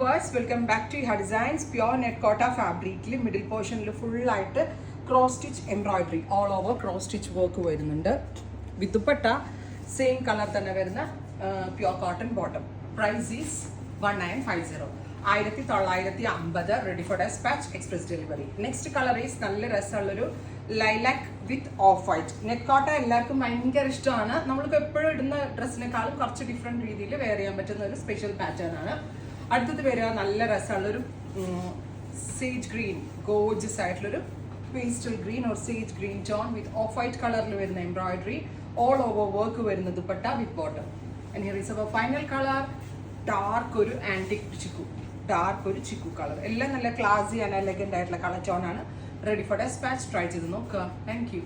viewers, welcome back to Iha Designs. Pure net cotta fabric middle portion full light cross stitch embroidery all over cross stitch work വരുന്നുണ്ട്. With dupatta same color തന്നെ വരുന്ന pure cotton bottom. Price is 1950. 1950 ready for dispatch express delivery. Next color is നല്ല രസമുള്ളൊരു lilac with off white. Net cotta എല്ലാവർക്കും ഭയങ്കര ഇഷ്ടമാണ്. നമ്മൾക്ക് എപ്പോഴും ഇടുന്ന ഡ്രസ്സിനെക്കാളും കുറച്ച് ഡിഫറെന്റ് രീതിയിൽ വെയർ ചെയ്യാൻ പറ്റുന്ന ഒരു സ്പെഷ്യൽ പാറ്റേൺ ആണ്. അടുത്തത് വരിക നല്ല രസമുള്ളൊരു സേജ് ഗ്രീൻ ഗോർജിയസ് ആയിട്ടുള്ളൊരു pastel green or sage green tone with off white കളറിൽ വരുന്ന എംബ്രോയിഡറി ഓൾ ഓവർ വർക്ക് വരുന്ന dupatta with bottom. And here is our final colour dark ഒരു ആന്റിക് ചിക്കു ഡാർക്ക് ഒരു ചിക്കു കളർ. എല്ലാം നല്ല ക്ലാസി ആൻഡ് എലഗന്റ് ആയിട്ടുള്ള colour tone ആണ്. Ready for dispatch. ട്രൈ ചെയ്ത് നോക്കുക. Thank U.